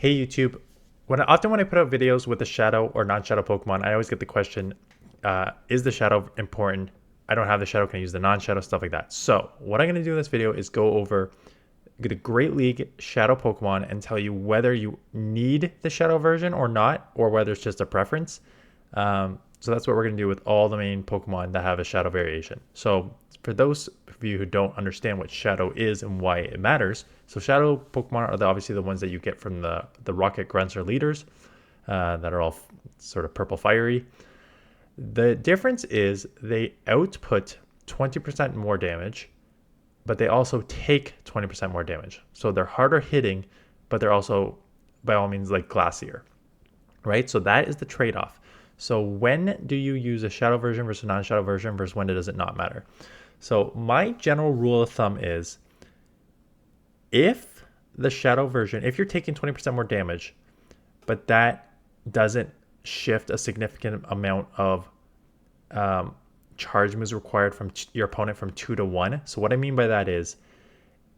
Hey YouTube, often when I put out videos with a shadow or non-shadow Pokemon, I always get the question, is the shadow important? I don't have the shadow, can I use the non-shadow, stuff like that. So what I'm going to do in this video is go over the Great League shadow Pokemon and tell you whether you need the shadow version or not, or whether it's just a preference. So that's what we're going to do with all the main Pokemon that have a shadow variation. So for those of you who don't understand what shadow is and why it matters, so shadow Pokemon are obviously the ones that you get from the rocket grunts or leaders that are all sort of purple fiery. The difference is they output 20% more damage, but they also take 20% more damage. So they're harder hitting, but they're also by all means like glacier, right? So that is the trade-off. So when do you use a shadow version versus a non-shadow version versus when does it not matter? So my general rule of thumb is if the shadow version, if you're taking 20% more damage, but that doesn't shift a significant amount of charge moves required from your opponent from 2 to 1. So what I mean by that is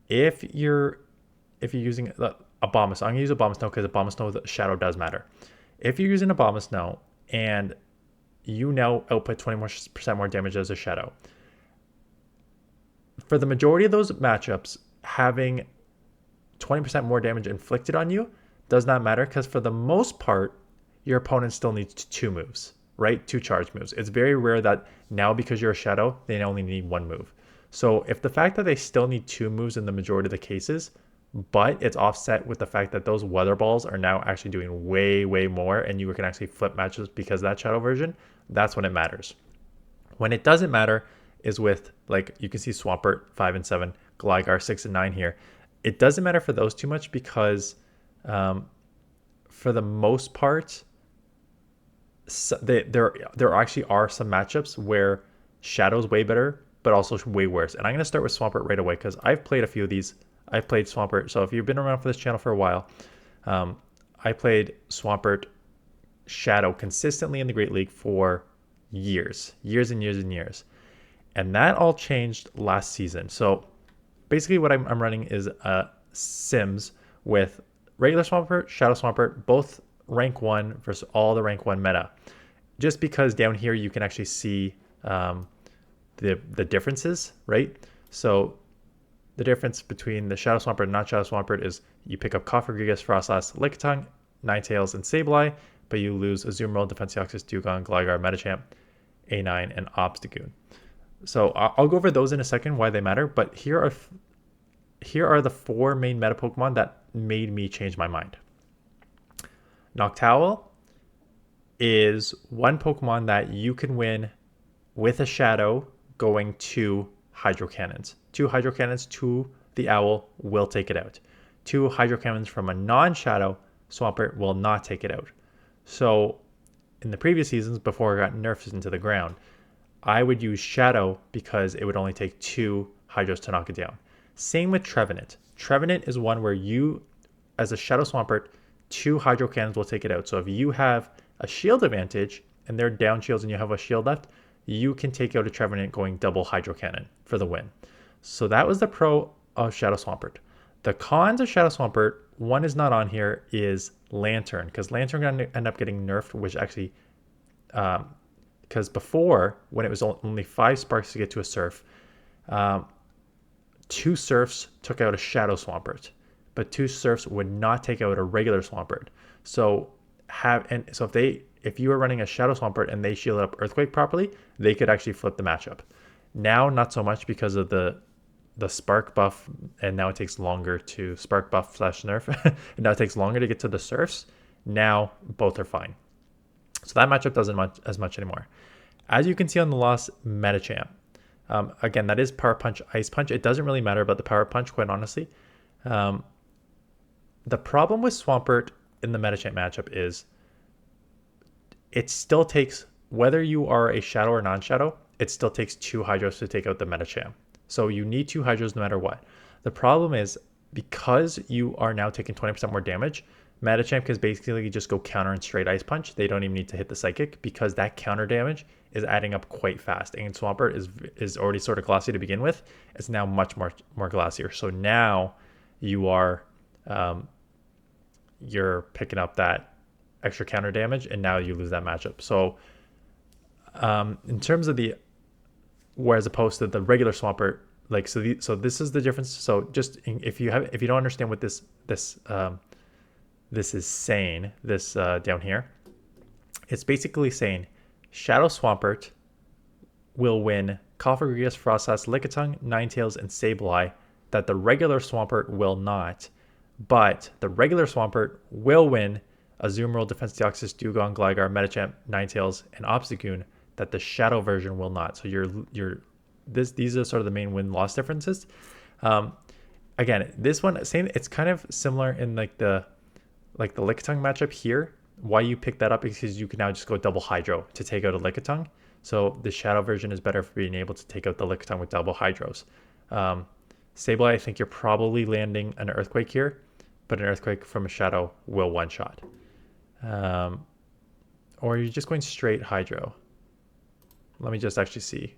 if you're using Abomasnow, I'm going to use Abomasnow because Abomasnow the shadow does matter. If you're using Abomasnow and you now output 20% more damage as a shadow, for the majority of those matchups, having 20% more damage inflicted on you does not matter because for the most part, your opponent still needs 2 moves, right? 2 charge moves. It's very rare that now because you're a shadow, they only need 1 move. So if the fact that they still need 2 moves in the majority of the cases, but it's offset with the fact that those weather balls are now actually doing way, way more and you can actually flip matches because of that shadow version, that's when it matters. When it doesn't matter is with, like, you can see Swampert 5 and 7, Gligar 6 and 9 here. It doesn't matter for those too much because for the most part, there actually are some matchups where Shadow's way better, but also way worse. And I'm going to start with Swampert right away because I've played a few of these. I've played Swampert. So if you've been around for this channel for a while, I played Swampert Shadow consistently in the Great League for years and years and years. And that all changed last season. So basically what I'm running is Sims with regular Swampert, Shadow Swampert, both rank 1 versus all the rank 1 meta. Just because down here you can actually see the differences, right? So the difference between the Shadow Swampert and not Shadow Swampert is you pick up Cofagrigus, Frostlass, Lickitung, Ninetales, and Sableye, but you lose Azumarill, Defenseoxys, Dewgong, Gligar, Machamp, A9, and Obstagoon. So I'll go over those in a second, why they matter, but here are the 4 main meta Pokemon that made me change my mind. Noctowl is one Pokemon that you can win with a Shadow going 2 Hydro Cannons. 2 Hydro Cannons to the Owl will take it out. 2 Hydro Cannons from a non-Shadow Swampert will not take it out. So in the previous seasons, before I got nerfs into the ground, I would use Shadow because it would only take 2 Hydros to knock it down. Same with Trevenant. Trevenant is one where you, as a Shadow Swampert, 2 Hydro Cannons will take it out. So if you have a shield advantage and they're down shields and you have a shield left, you can take out a Trevenant going double Hydro Cannon for the win. So that was the pro of Shadow Swampert. The cons of Shadow Swampert, one is not on here, is Lantern, because Lantern going to end up getting nerfed, which actually, because before, when it was only 5 sparks to get to a Surf, 2 Surfs took out a Shadow Swampert, but 2 Surfs would not take out a regular Swampert. So if you were running a Shadow Swampert and they shielded up Earthquake properly, they could actually flip the matchup. Now, not so much because of the Spark buff, and now it takes longer to Spark buff / nerf. And now it takes longer to get to the Surfs. Now, both are fine. So that matchup doesn't as much anymore. As you can see on the loss, Machamp. Again, that is Power Punch, Ice Punch. It doesn't really matter about the Power Punch, quite honestly. The problem with Swampert in the Machamp matchup is it still takes, whether you are a Shadow or non-Shadow, it still takes 2 Hydros to take out the Machamp. So you need 2 Hydros no matter what. The problem is, because you are now taking 20% more damage, Machamp can basically just go counter and straight Ice Punch. They don't even need to hit the Psychic because that counter damage is adding up quite fast. And Swampert is already sort of glossy to begin with. It's now much more glacier. So now you are you're picking up that extra counter damage, and now you lose that matchup. So in terms of the, whereas opposed to the regular Swampert, like so this is the difference. So just if you don't understand what this is saying, this down here, it's basically saying Shadow Swampert will win Cofagrigus, Frostlass, Lickitung, Ninetales, and Sableye that the regular Swampert will not. But the regular Swampert will win Azumarill, Defense Deoxys, Dewgong, Gligar, Metachamp, Ninetales, and Obstagoon that the Shadow version will not. So these are sort of the main win-loss differences. Again, this one, same. It's kind of similar in like the Lickitung matchup here. Why you pick that up is because you can now just go double Hydro to take out a Lickitung. So the Shadow version is better for being able to take out the Lickitung with double Hydros. Sableye, I think you're probably landing an Earthquake here, but an Earthquake from a Shadow will one-shot. Or you're just going straight Hydro. Let me just actually see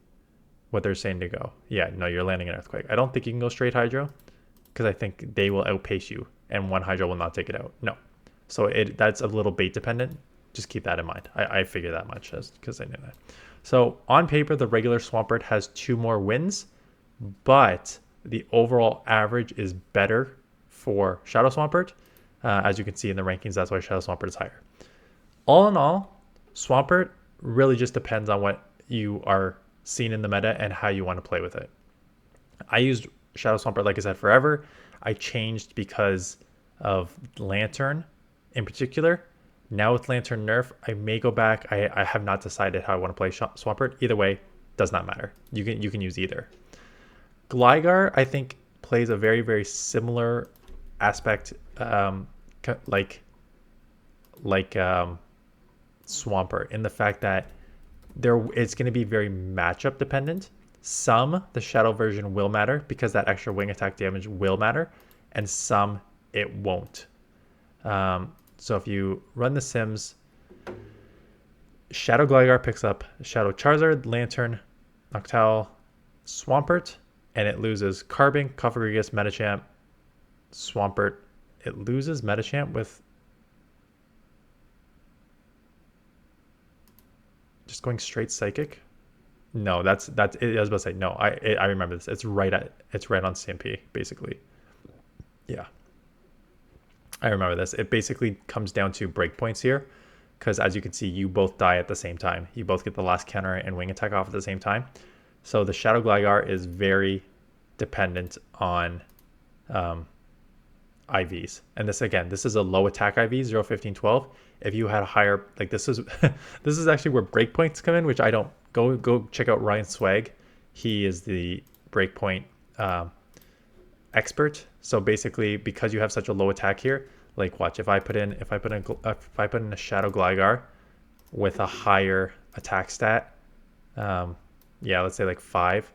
what they're saying to go. Yeah, no, you're landing an Earthquake. I don't think you can go straight Hydro because I think they will outpace you and one Hydro will not take it out. No. So that's a little bait dependent. Just keep that in mind. I figured that much because I knew that. So on paper, the regular Swampert has 2 more wins, but the overall average is better for Shadow Swampert. As you can see in the rankings, that's why Shadow Swampert is higher. All in all, Swampert really just depends on what you are seeing in the meta and how you want to play with it. I used Shadow Swampert, like I said, forever. I changed because of Lantern in particular. Now with Lantern nerf, I may go back. I have not decided how I want to play Swampert. Either way, does not matter. You can use either. Gligar, I think, plays a very, very similar aspect, like Swampert, in the fact that it's going to be very matchup dependent. Some, the Shadow version will matter because that extra wing attack damage will matter, and some it won't. So if you run the Sims, Shadow Gligar picks up Shadow Charizard, Lantern, Noctowl, Swampert, and it loses Carbink, Cofagrigus, Metachamp, Swampert. It loses Metachamp with just going straight Psychic. No, that's it. I was about to say no. I remember this. It's right on CMP basically. Yeah. I remember this. It basically comes down to breakpoints here, because as you can see, you both die at the same time. You both get the last counter and wing attack off at the same time. So the Shadow Gligar is very dependent on IVs. And this, again, this is a low attack IV, 0, 15, 12. If you had a higher, like this is this is actually where breakpoints come in, which I don't. Go check out Ryan Swag. He is the breakpoint expert. So basically, because you have such a low attack here, like watch, if I put in a Shadow Gligar with a higher attack stat, yeah, let's say like 5,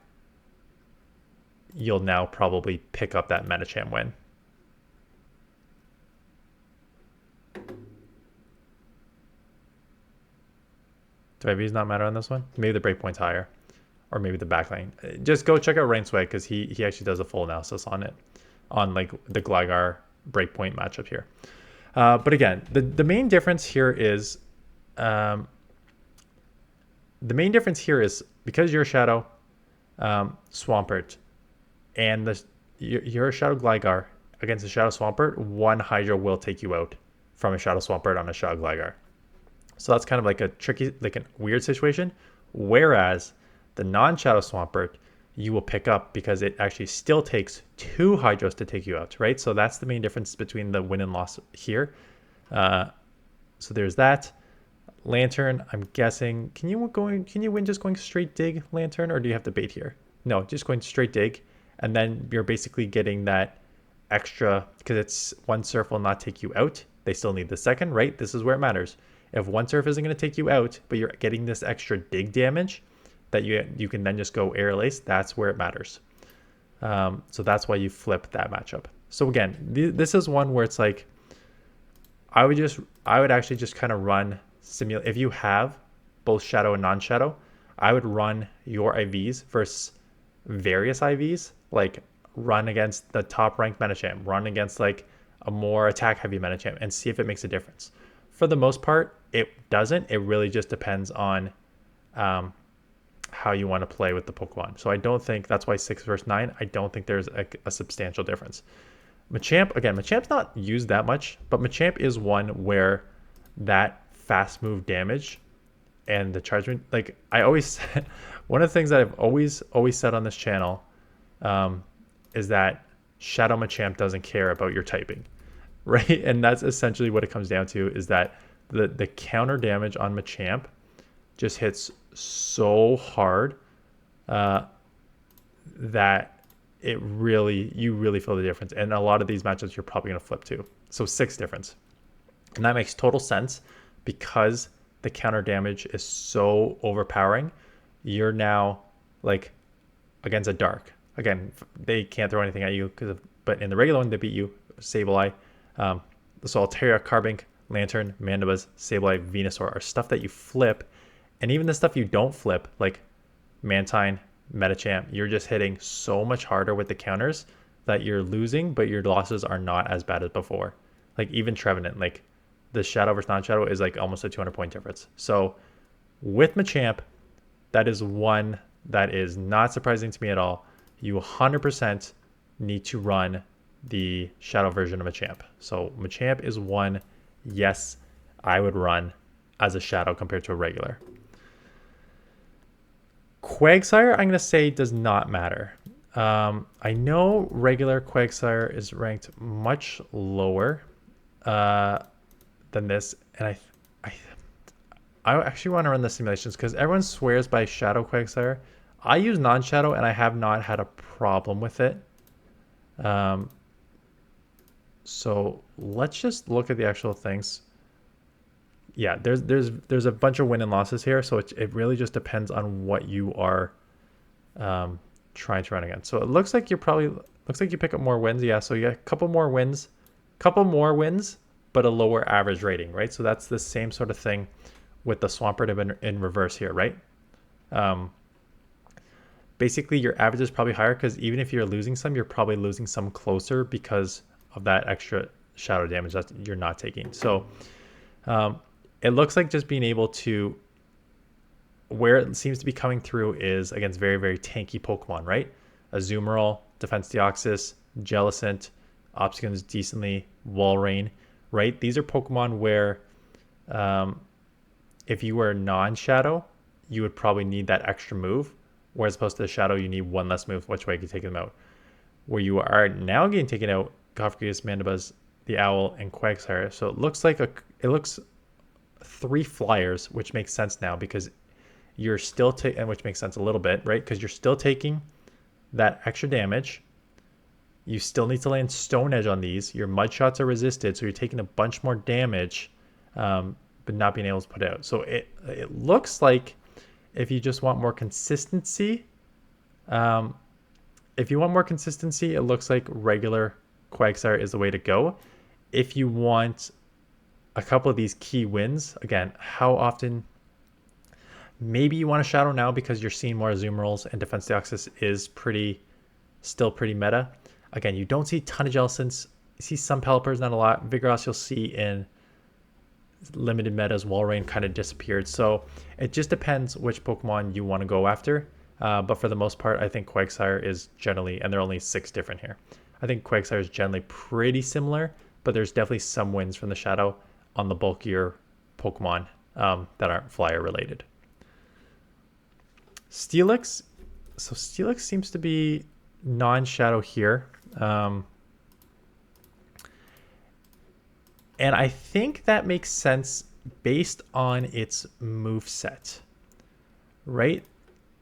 you'll now probably pick up that Metacham win. Do IVs not matter on this one? Maybe the breakpoint's higher, or maybe the backline. Just go check out Rain Swag because he actually does a full analysis on it, on like the Gligar breakpoint matchup here. But again, the main difference here is because you're Shadow Swampert and you're a Shadow Gligar against a Shadow Swampert, one Hydro will take you out from a Shadow Swampert on a Shadow Gligar. So that's kind of like a tricky, like a weird situation. Whereas the non-Shadow Swampert, you will pick up because it actually still takes 2 Hydros to take you out, right? So that's the main difference between the win and loss here. So there's that. Lantern, I'm guessing, can you win just going straight dig, Lantern, or do you have to bait here? No, just going straight dig, and then you're basically getting that extra, because it's one surf will not take you out. They still need the second, right? This is where it matters. If one surf isn't going to take you out, but you're getting this extra dig damage that you can then just go Aerial Ace, that's where it matters. So that's why you flip that matchup. So again, this is one where it's like, I would actually just kind of run simulate. If you have both Shadow and non-Shadow, I would run your IVs versus various IVs, like run against the top ranked Metacham, run against like a more attack heavy Machamp and see if it makes a difference. For the most part, it doesn't. It really just depends on how you want to play with the Pokemon. So I don't think that's why 6 versus 9. I don't think there's a substantial difference. Machamp, again, Machamp's not used that much, but Machamp is one where that fast move damage and the charge, like I always, one of the things that I've always said on this channel is that Shadow Machamp doesn't care about your typing, right? And that's essentially what it comes down to, is that the counter damage on Machamp just hits so hard that you really feel the difference. And a lot of these matchups you're probably going to flip to. So 6 difference. And that makes total sense because the counter damage is so overpowering. You're now like against a dark. Again, they can't throw anything at you, but in the regular one, they beat you. Sableye, the Altaria, Carbink, Lantern, Mandibuzz, Sableye, Venusaur are stuff that you flip. And even the stuff you don't flip, like Mantine, Metachamp, you're just hitting so much harder with the counters that you're losing, but your losses are not as bad as before. Like even Trevenant, like the Shadow versus non-Shadow is like almost a 200-point difference. So with Machamp, that is one that is not surprising to me at all. You 100% need to run the Shadow version of Machamp. So Machamp is one, yes, I would run as a Shadow compared to a regular. Quagsire, I'm going to say, does not matter. I know regular Quagsire is ranked much lower than this, and I actually want to run the simulations because everyone swears by Shadow Quagsire. I use non-Shadow, and I have not had a problem with it. So let's just look at the actual things. Yeah, there's a bunch of win and losses here, so it really just depends on what you are trying to run against. So it looks like you pick up more wins. Yeah, so you got a couple more wins, but a lower average rating, right? So that's the same sort of thing with the Swampert in reverse here, right? Basically, your average is probably higher because even if you're losing some, you're probably losing some closer because of that extra shadow damage that you're not taking. So it looks like just being able to, where it seems to be coming through is against very, very tanky Pokemon, right? Azumarill, Defense Deoxys, Jellicent, Obstagoon's decently, Walrein, right? These are Pokemon where if you were non-Shadow, you would probably need that extra move, whereas opposed to the Shadow, you need one less move, which way you can take them out. Where you are now getting taken out, Gothorgus, Mandibuzz, the Owl, and Quagsire. So it looks like it looks 3 flyers, which makes sense now because you're still and which makes sense a little bit, right? Because you're still taking that extra damage. You still need to land Stone Edge on these. Your Mud Shots are resisted, so you're taking a bunch more damage, but not being able to put out. So it looks like if you just want more consistency, it looks like regular Quagsire is the way to go. If you want a couple of these key wins, again, how often? Maybe you want a Shadow now because you're seeing more Azumarills and Defense Deoxys is still pretty meta. Again, you don't see a ton of Jellicents. You see some Pelipper's, not a lot. Vigoroth you'll see in limited metas. Walrein kind of disappeared. So it just depends which Pokemon you want to go after. But for the most part, I think Quagsire is generally, and there are only 6 different here. I think Quagsire is generally pretty similar, but there's definitely some wins from the Shadow on the bulkier Pokemon that aren't flyer related. Steelix. So Steelix seems to be non-Shadow here. And I think that makes sense based on its moveset, right?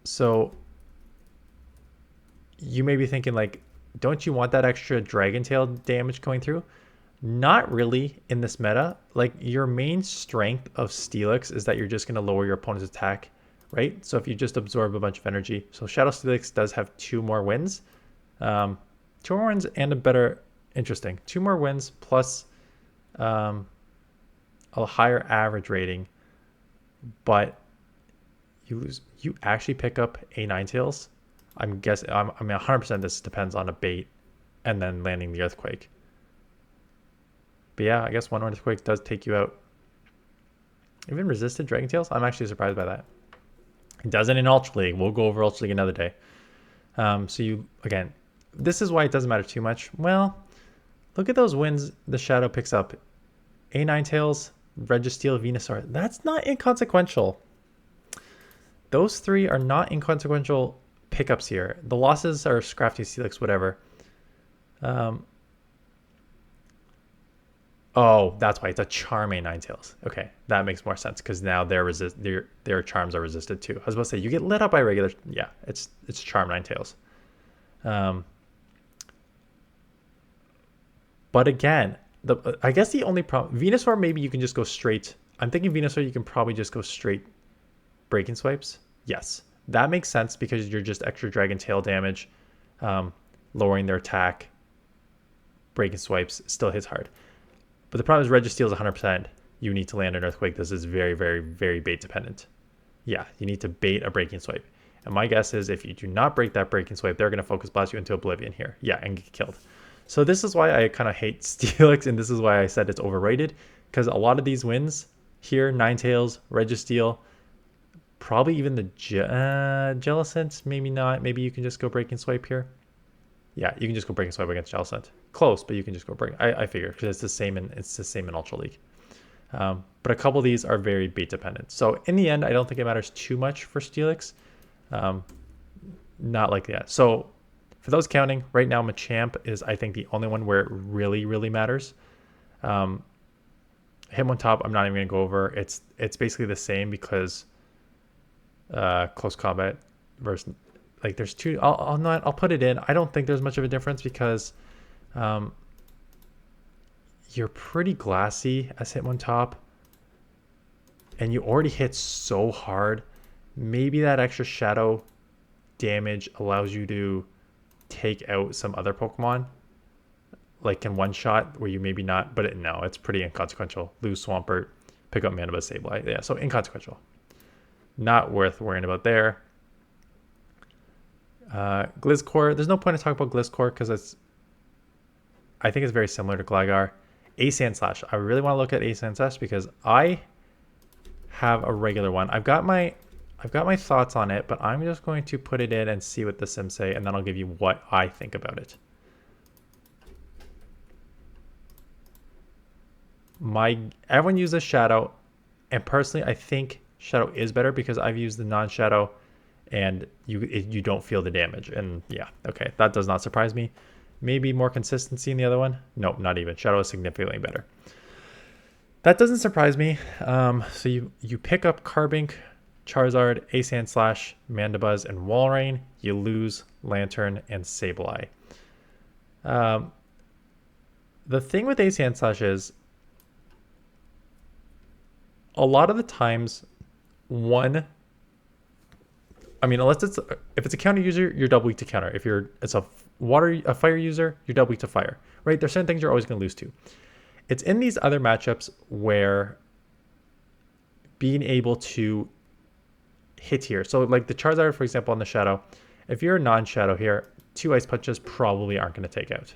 So you may be thinking like, don't you want that extra Dragon Tail damage going through? Not really in this meta. Like your main strength of Steelix is that you're just going to lower your opponent's attack, right? So if you just absorb a bunch of energy. So Shadow Steelix does have 2 more wins. 2 more wins and a better, interesting. 2 more wins plus a higher average rating. But you actually pick up a Ninetales. I'm guessing, I mean 100% this depends on a bait and then landing the Earthquake. But yeah, I guess one Earthquake does take you out. Even resisted Dragon Tails? I'm actually surprised by that. It doesn't in Ultra League. We'll go over Ultra League another day. So you, again, this is why it doesn't matter too much. Well, look at those wins the Shadow picks up. A Ninetales, Registeel, Venusaur. That's not inconsequential. Those three are not inconsequential pickups here. The losses are Scrafty, Steelix, whatever. Oh, that's why it's a Charm A Ninetales. Okay, that makes more sense because now their charms are resisted too. I was about to say you get lit up by regular. Yeah, it's Charm Ninetales. But again, I guess the only problem Venusaur, maybe you can just go straight. I'm thinking Venusaur you can probably just go straight Breaking Swipes. Yes, that makes sense because you're just extra Dragon Tail damage, lowering their attack. Breaking Swipes still hits hard. But the problem is Registeel is 100%. You need to land an Earthquake. This is very, very, very bait dependent. Yeah, you need to bait a Breaking Swipe. And my guess is if you do not break that Breaking Swipe, they're going to Focus Blast you into oblivion here. Yeah, and get killed. So this is why I kind of hate Steelix, and this is why I said it's overrated. Because a lot of these wins here, Ninetales, Registeel, probably even the Jellicent, maybe not. Maybe you can just go Breaking Swipe here. Yeah, you can just go Breaking Swipe against Jellicent. Close, but you can just go break. I figure because it's the same in Ultra League. But a couple of these are very bait dependent. So in the end, I don't think it matters too much for Steelix. Not like that. So for those counting, right now Machamp is I think the only one where it really, really matters. Hitmontop, I'm not even gonna go over. It's basically the same because close combat versus like there's two. I'll put it in. I don't think there's much of a difference because you're pretty glassy as Hitmontop, and you already hit so hard. Maybe that extra shadow damage allows you to take out some other Pokemon, like in one shot where you maybe not. But no, it's pretty inconsequential. Lose Swampert, pick up Manabuzz, Sableye. Yeah, so inconsequential. Not worth worrying about there. Gligar, there's no point in talking about Gligar because I think it's very similar to Gligar. A Sandslash. I really want to look at A Sandslash because I have a regular one. I've got my thoughts on it, but I'm just going to put it in and see what the Sims say, and then I'll give you what I think about it. Everyone uses Shadow, and personally, I think Shadow is better because I've used the non-Shadow, and you don't feel the damage. And yeah, okay, that does not surprise me. Maybe more consistency in the other one. Nope, not even. Shadow is significantly better. That doesn't surprise me. So you pick up Carbink, Charizard, A Sandslash, Mandibuzz, and Walrein. You lose Lantern and Sableye. The thing with A Sandslash is a lot of the times unless if it's a counter user, you're double weak to counter. If it's a fire user, you're double weak to fire. Right? There's certain things you're always going to lose to. It's in these other matchups where being able to hit here. So like the Charizard, for example, on the Shadow, if you're a non-Shadow here, 2 Ice Punches probably aren't going to take out.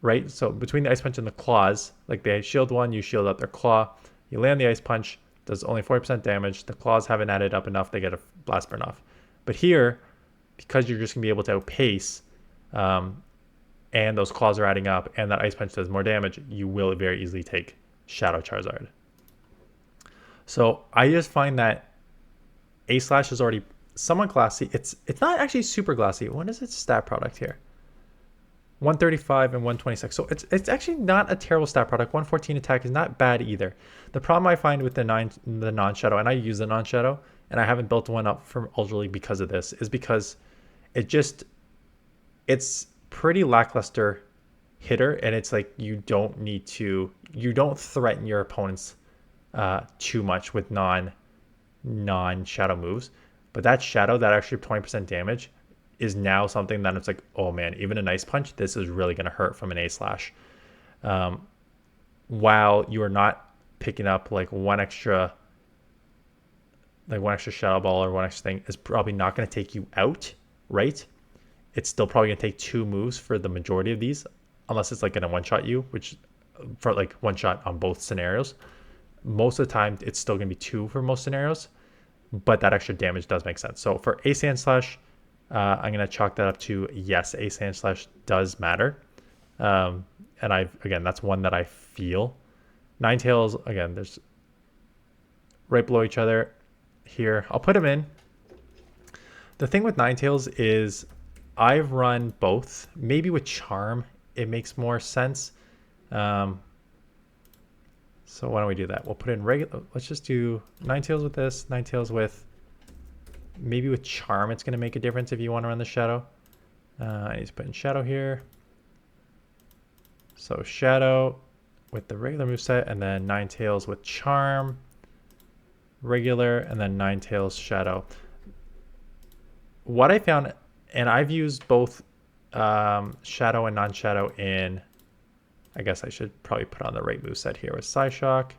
Right? So between the Ice Punch and the Claws, like they shield one, you shield up their Claw, you land the Ice Punch, does only 40% damage. The Claws haven't added up enough, they get a Blast Burn off. But here, because you're just going to be able to outpace, and those Claws are adding up, and that Ice Punch does more damage, you will very easily take Shadow Charizard. So I just find that A-Slash is already somewhat glassy. It's not actually super glassy. What is its stat product here? 135 and 126. So it's actually not a terrible stat product. 114 attack is not bad either. The problem I find with the non-Shadow, and I use the non-Shadow, and I haven't built one up from Ultra League because of this, is because it's pretty lackluster hitter, and it's like you don't threaten your opponents too much with non-Shadow moves. But that Shadow, that actually 20% damage, is now something that it's like, oh man, even a Ice Punch, this is really going to hurt from an A-Slash. While you are not picking up like one extra Shadow Ball or one extra thing is probably not going to take you out, right? It's still probably going to take 2 moves for the majority of these. unless it's like gonna one-shot you, which for like one shot on both scenarios. Most of the time, it's still gonna be 2 for most scenarios, but that extra damage does make sense. So for a Sandslash, I'm gonna chalk that up to yes, a Sandslash does matter. And again, that's one that I feel. Ninetales, again, there's right below each other here. I'll put them in. The thing with Ninetales is I've run both. Maybe with Charm, it makes more sense. So why don't we do that? We'll put in regular. Let's just do Ninetales with this, Ninetales with. Maybe with Charm, it's going to make a difference if you want to run the Shadow. I need to put in Shadow here. So Shadow with the regular moveset, and then Ninetales with Charm, regular, and then Ninetales Shadow. What I found, and I've used both Shadow and non-Shadow in, I guess I should probably put on the right moveset here with Psyshock.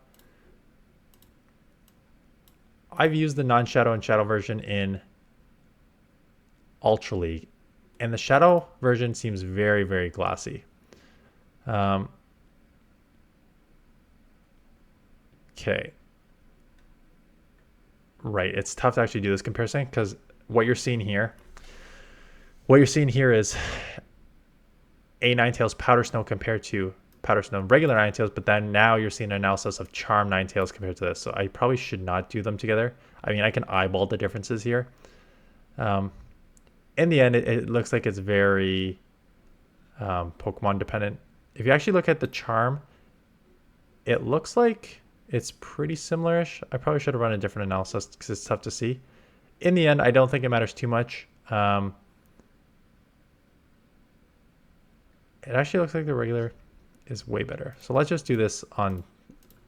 I've used the non-Shadow and Shadow version in Ultra League, and the Shadow version seems very, very glassy. Okay. Right, it's tough to actually do this comparison because what you're seeing here is a Ninetales Powder Snow compared to Powder Snow regular Ninetales, but then now you're seeing an analysis of Charm Ninetales compared to this. So I probably should not do them together. I mean, I can eyeball the differences here. In the end, it looks like it's very Pokemon dependent. If you actually look at the Charm, it looks like it's pretty similar-ish. I probably should have run a different analysis because it's tough to see. In the end, I don't think it matters too much. It actually looks like the regular is way better. So let's just do this on,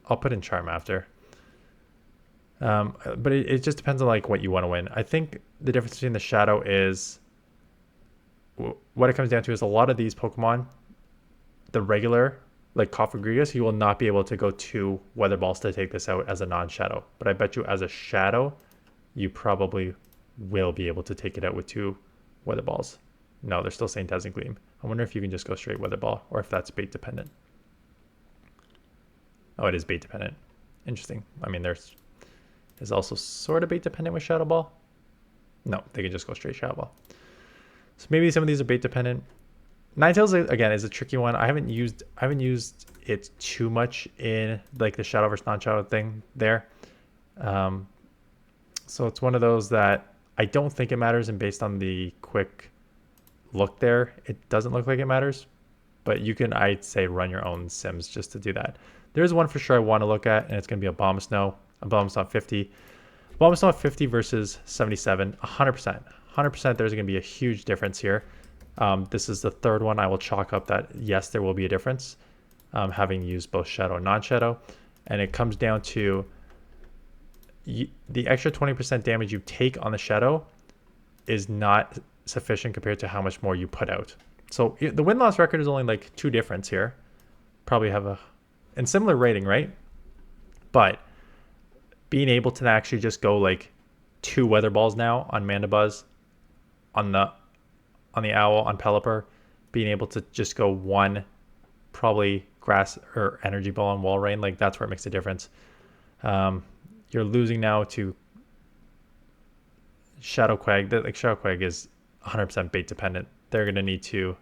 I'll put in Charm after. But it just depends on like what you want to win. I think the difference between the Shadow is, what it comes down to is a lot of these Pokemon, the regular, like Cofagrigus, you will not be able to go 2 Weather Balls to take this out as a non-Shadow. But I bet you as a Shadow, you probably will be able to take it out with 2 Weather Balls. No, they're still saying Dazzling Gleam. I wonder if you can just go straight Weather Ball or if that's bait dependent. Oh, it is bait dependent. Interesting. I mean, there's also sort of bait dependent with Shadow Ball. No, they can just go straight Shadow Ball. So maybe some of these are bait dependent. Ninetales again is a tricky one. I haven't used it too much in like the Shadow versus non-Shadow thing there. So it's one of those that I don't think it matters, and based on the quick look there, it doesn't look like it matters. But you can, I'd say, run your own sims just to do that. There's one for sure I want to look at, and it's going to be Abomasnow. Abomasnow 50. Abomasnow 50 versus 77. 100%. 100% there's going to be a huge difference here. This is the third one I will chalk up that, yes, there will be a difference, having used both Shadow and non-Shadow. And it comes down to the extra 20% damage you take on the Shadow is not sufficient compared to how much more you put out. So the win-loss record is only like 2 difference here. Probably have and similar rating, right? But being able to actually just go like 2 Weather Balls now on Mandibuzz, on the Owl, on Pelipper, being able to just go 1 probably Grass or Energy Ball on Walrein, like that's where it makes a difference. You're losing now to Shadow Quag. Like Shadow Quag is 100% bait dependent. They're gonna need to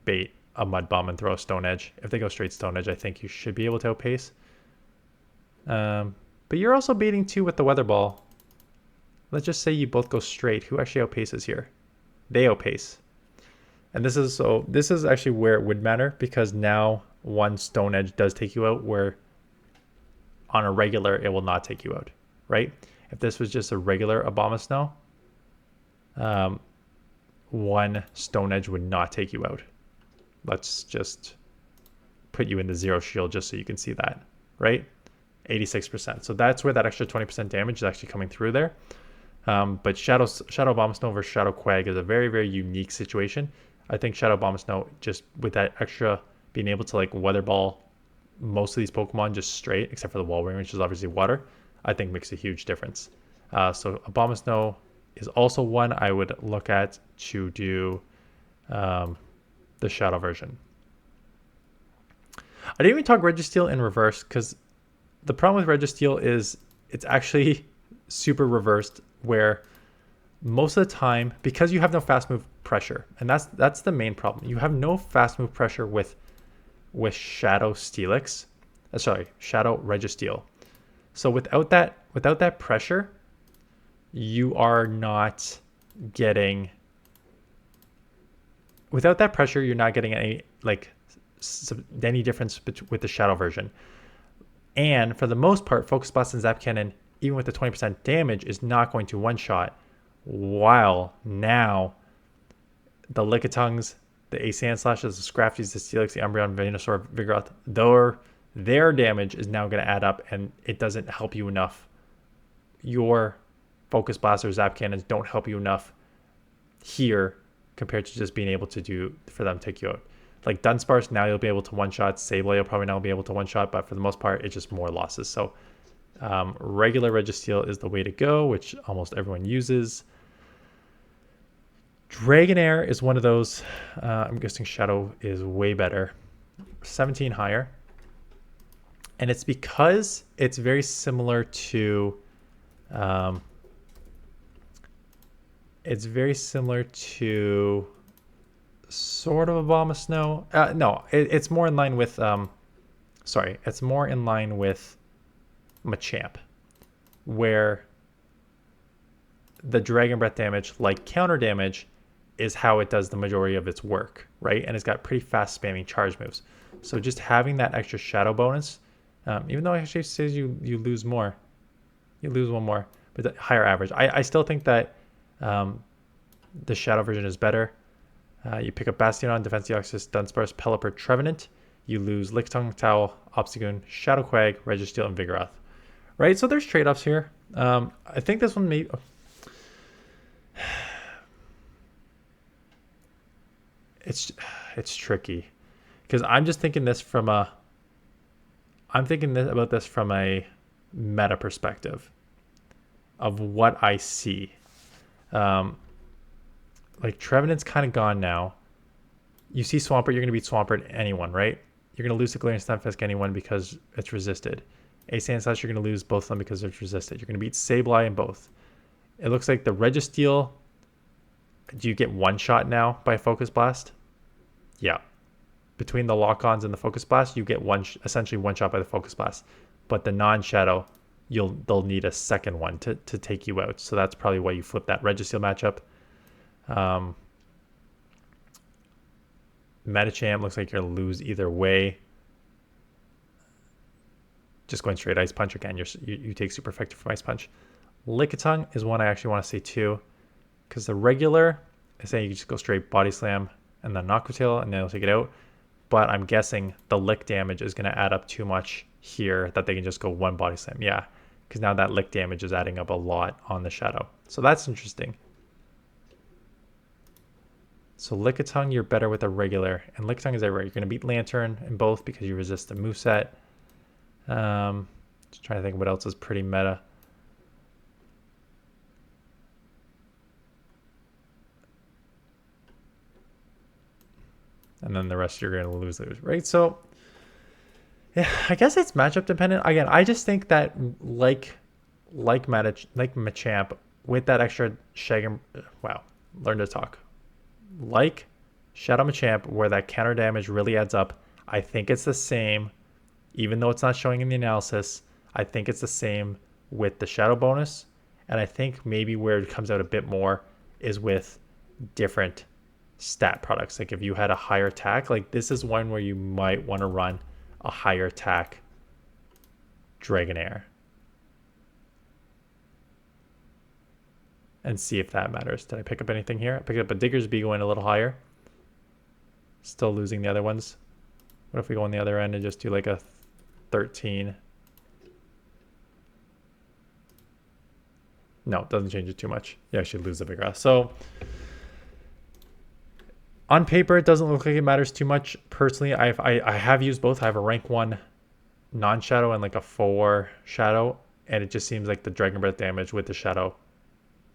bait a Mud Bomb and throw a Stone Edge. If they go straight Stone Edge, I think you should be able to outpace. But you're also baiting 2 with the Weather Ball. Let's just say you both go straight. Who actually outpaces here? They outpace. And this is actually where it would matter, because now 1 Stone Edge does take you out, where on a regular it will not take you out, right? If this was just a regular Abomasnow, 1 Stone Edge would not take you out. Let's just put you into 0 shield just so you can see that, right? 86%. So that's where that extra 20% damage is actually coming through there. But Shadow Abomasnow versus Shadow Quag is a very, very unique situation. I think Shadow Abomasnow, just with that extra being able to like Weather Ball most of these Pokemon just straight, except for the Walrein, which is obviously water, I think makes a huge difference. So Abomasnow is also one I would look at to do the shadow version. I didn't even talk Registeel in reverse because the problem with Registeel is it's actually super reversed, where most of the time, because you have no fast move pressure, and that's the main problem. You have no fast move pressure with Shadow Steelix, Shadow Registeel. So without that pressure, you are not getting. Without that pressure, you're not getting any difference with the shadow version. And for the most part, Focus Blast and Zap Cannon, even with the 20% damage, is not going to one-shot. While now, the Lickitungs, the Sandslash, the Scrafties, the Steelix, the Umbreon, Venusaur, Vigoroth, their damage is now going to add up, and it doesn't help you enough. Your Focus Blast or Zap Cannons don't help you enough here compared to just being able to for them to take you out. Like Dunsparce, now you'll be able to one-shot. Sableye will probably now be able to one-shot, but for the most part, it's just more losses. So regular Registeel is the way to go, which almost everyone uses. Dragonair is one of those. I'm guessing Shadow is way better. 17 higher. And it's because it's very similar to... sort of Abomasnow. No, it's more in line with it's more in line with Machamp, where the Dragon Breath damage, like counter damage, is how it does the majority of its work, right? And it's got pretty fast spamming charge moves. So just having that extra shadow bonus, even though it actually says you lose more, you lose one more, but the higher average. I still think that the shadow version is better. You pick up Bastion, Defense Deoxys, Dunsparce, Pelipper, Trevenant. You lose Lickitung, Towel, Obstagoon, Shadow Quag, Registeel, and Vigoroth. Right? So there's trade-offs here. I think this one may... It's tricky. Because I'm just thinking this from a... I'm thinking about this from a meta perspective of what I see. Like Trevenant's kind of gone now. You see Swampert, you're going to beat Swampert anyone, right? You're going to lose to Galarian Stunfisk anyone because it's resisted. Sandslash, you're going to lose both of them because it's resisted. You're going to beat Sableye in both. It looks like the Registeel, do you get one shot now by Focus Blast? Yeah. Between the lock-ons and the Focus Blast, you get essentially one shot by the Focus Blast. But the non-shadow, they'll need a second one to take you out. So that's probably why you flip that Registeel matchup. Machamp looks like you're going to lose either way. Just going straight Ice Punch again. You take super effective from Ice Punch. Lickitung is one I actually want to say too, because the regular is saying you just go straight Body Slam and then Knock Tail and then it'll take it out. But I'm guessing the lick damage is going to add up too much here that they can just go one Body Slam. Yeah, because now that lick damage is adding up a lot on the Shadow. So that's interesting. So Lickitung, you're better with a regular. And Lickitung is everywhere. You're going to beat Lantern in both because you resist the moveset. Just trying to think what else is pretty meta. And then the rest you're going to lose, right? So, yeah, I guess it's matchup dependent. Again, I just think that like Machamp, with that extra learn to talk. Like Shadow Machamp, where that counter damage really adds up, I think it's the same, even though it's not showing in the analysis. I think it's the same with the Shadow bonus, and I think maybe where it comes out a bit more is with different stat products. Like if you had a higher attack, like this is one where you might want to run a higher attack Dragonair and see if that matters. Did I pick up anything here? I picked up a Diggersby going a little higher. Still losing the other ones. What if we go on the other end and just do like a 13? No, it doesn't change it too much. You actually lose the Vigoroth. So on paper, it doesn't look like it matters too much. Personally, I have used both. I have a rank 1 non-shadow and like a 4 shadow. And it just seems like the Dragon Breath damage with the shadow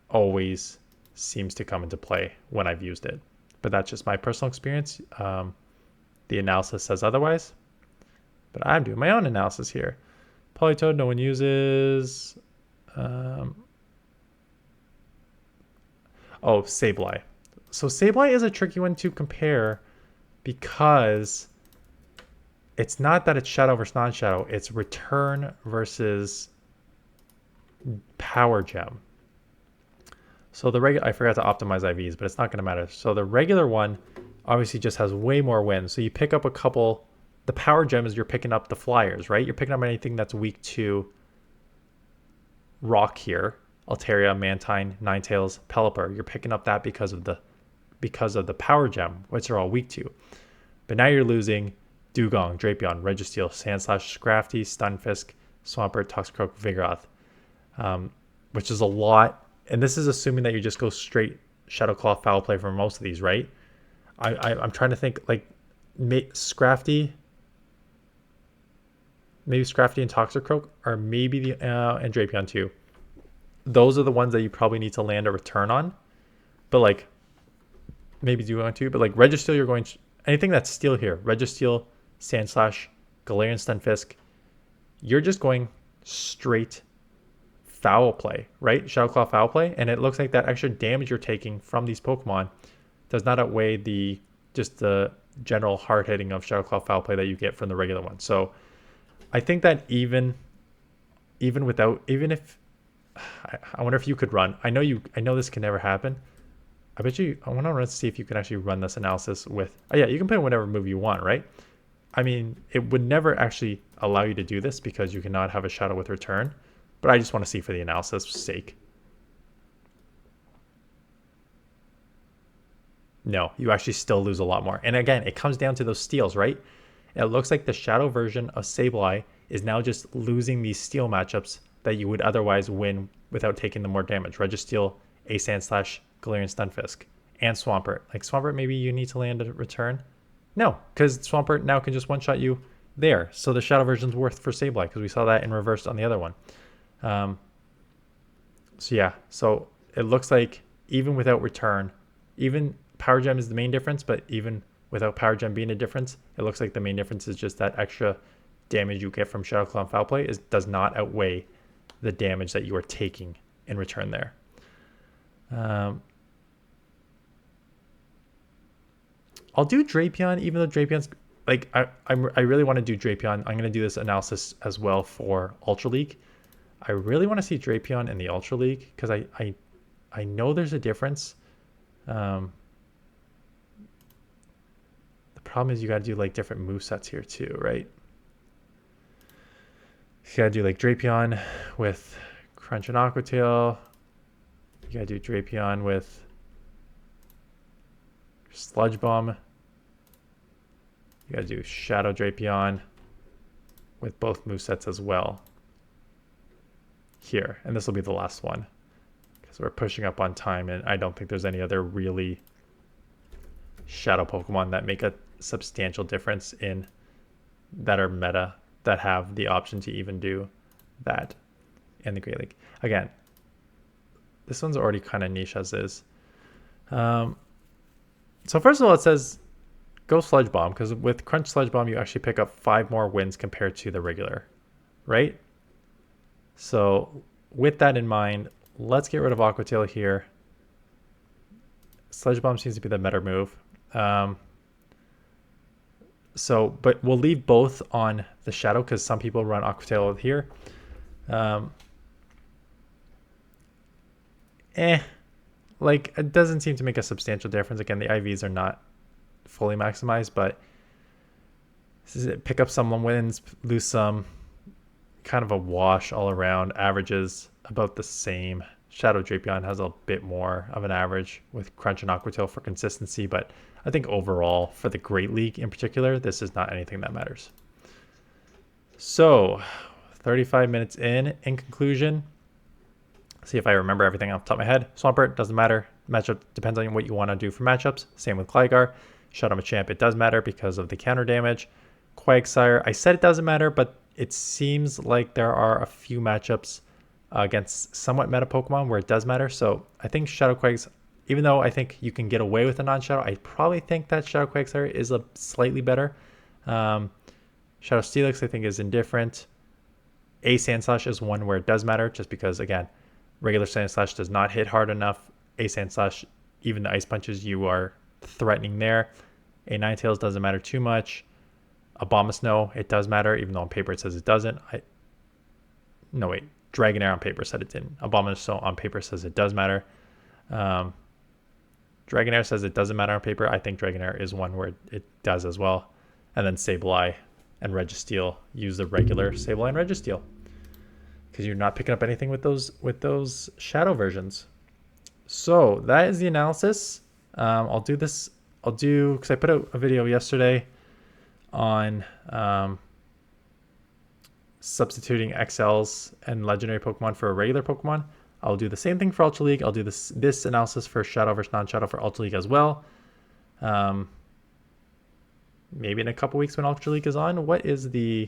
always seems to come into play when I've used it. but that's just my personal experience. The analysis says otherwise, but I'm doing my own analysis here. Politoed, no one uses. Oh, Sableye. So Sableye is a tricky one to compare because it's not that it's shadow versus non-shadow. It's return versus power gem. So the regular, I forgot to optimize IVs, but it's not going to matter. So the regular one obviously just has way more wins. So you pick up a couple. The power gem is you're picking up the flyers, right? You're picking up anything that's weak to rock here. Altaria, Mantine, Ninetales, Pelipper. You're picking up that because of the power gem, which are all weak to. But now you're losing Dugong, Drapion, Registeel, Sandslash, Scrafty, Stunfisk, Swampert, Toxicroak, Vigoroth, which is a lot. And this is assuming that you just go straight Shadow Claw, Foul Play for most of these, right? I'm trying to think, like, Scrafty, maybe Scrafty and Toxicroak, or maybe the and Drapion too. Those are the ones that you probably need to land a return on. But like, maybe do want to, but like Registeel, you're going anything that's steel here. Registeel, Sandslash, Galarian Stunfisk. You're just going straight Foul Play, right? Shadow Claw Foul Play, and it looks like that extra damage you're taking from these Pokemon does not outweigh the general hard hitting of Shadow Claw Foul Play that you get from the regular one. So I think that even if I wonder if you could run. I know this can never happen. I bet you. I want to see if you can actually run this analysis with. Oh yeah, you can put in whatever move you want, right? I mean, it would never actually allow you to do this because you cannot have a shadow with return. But I just want to see for the analysis sake. No, you actually still lose a lot more. And again, it comes down to those steals, right? It looks like the shadow version of Sableye is now just losing these steel matchups that you would otherwise win without taking the more damage. Registeel, Sandslash, Galarian Stunfisk, and Swampert. Like Swampert, maybe you need to land a return. No, because Swampert now can just one-shot you there. So the shadow version's worth for Sableye because we saw that in reverse on the other one. So yeah, so it looks like even without return, even Power Gem is the main difference, but even without Power Gem being a difference, it looks like the main difference is just that extra damage you get from Shadow Claw and Foul Play does not outweigh the damage that you are taking in return there. I'll do Drapion, even though Drapion's like I really want to do Drapion. I'm going to do this analysis as well for Ultra League. I really want to see Drapion in the Ultra League because I know there's a difference. The problem is you got to do like different movesets here too, right? You got to do like Drapion with Crunch and Aqua Tail. You got to do Drapion with Sludge Bomb. You got to do Shadow Drapion with both movesets as well. Here, and this will be the last one because we're pushing up on time, and I don't think there's any other really Shadow Pokemon that make a substantial difference in that are meta that have the option to even do that in the Great League. Again, this one's already kind of niche as is. So first of all, it says go Sludge Bomb because with Crunch Sludge Bomb, you actually pick up 5 more wins compared to the regular, right? So with that in mind, let's get rid of Aqua Tail here. Sludge Bomb seems to be the better move. But we'll leave both on the Shadow because some people run Aqua Tail here. Like it doesn't seem to make a substantial difference. Again, the IVs are not fully maximized, but this is it. Pick up some wins, lose some. Kind of a wash all around. Averages about the same. Shadow Drapion has a bit more of an average with Crunch and Aqua Tail for consistency, but I think overall for the Great League in particular, this is not anything that matters. So 35 minutes in conclusion, see if I remember everything off the top of my head. Swampert doesn't matter. Matchup depends on what you want to do for matchups. Same with Gligar. Shadow Machamp, it does matter because of the counter damage. Quagsire, I said it doesn't matter, but it seems like there are a few matchups against somewhat meta Pokemon where it does matter. So I think Shadow Quags, even though I think you can get away with a non-shadow, I probably think that Shadow Quagsire is a slightly better. Shadow Steelix I think is indifferent. A Sandslash is one where it does matter, just because, again, regular Sandslash does not hit hard enough. A Sandslash, even the ice punches, you are threatening there. A Ninetales doesn't matter too much. Abomasnow, it does matter, even though on paper it says it doesn't. No, wait. Dragonair on paper said it didn't. Abomasnow on paper says it does matter. Dragonair says it doesn't matter on paper. I think Dragonair is one where it does as well. And then Sableye and Registeel, use the regular Sableye and Registeel, because you're not picking up anything with those shadow versions. So that is the analysis. I'll do because I put out a video yesterday on substituting XLs and legendary Pokemon for a regular Pokemon. I'll do the same thing for Ultra League. I'll do this analysis for Shadow versus non-Shadow for Ultra League as well. Maybe in a couple weeks when Ultra League is on. What is the...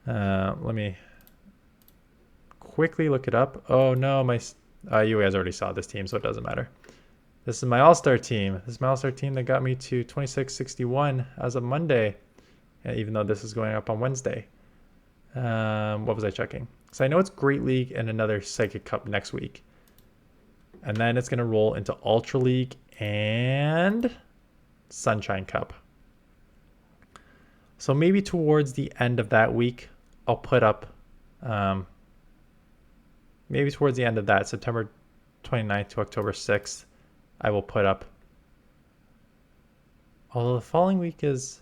let me quickly look it up. Oh no, you guys already saw this team, so it doesn't matter. This is my All-Star team. This is my All-Star team that got me to 2661 as of Monday, even though this is going up on Wednesday. What was I checking? So I know it's Great League and another Psychic Cup next week. And then it's going to roll into Ultra League and Sunshine Cup. So maybe towards the end of that week, I'll put up, maybe towards the end of that, September 29th to October 6th, I will put up, although the following week is,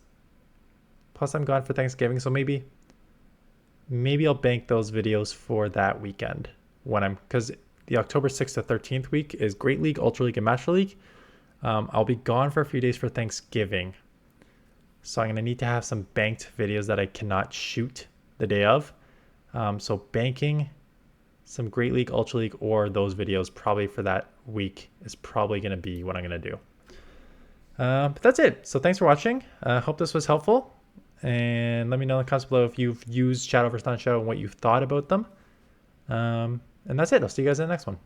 plus I'm gone for Thanksgiving, so maybe I'll bank those videos for that weekend because the October 6th to 13th week is Great League, Ultra League, and Master League. I'll be gone for a few days for Thanksgiving. So I'm going to need to have some banked videos that I cannot shoot the day of. So banking some Great League, Ultra League, or those videos probably for that week is probably going to be what I'm going to do. But that's it. So thanks for watching. Hope this was helpful. And let me know in the comments below if you've used Shadow versus non-Shadow and what you thought about them. And that's it. I'll see you guys in the next one.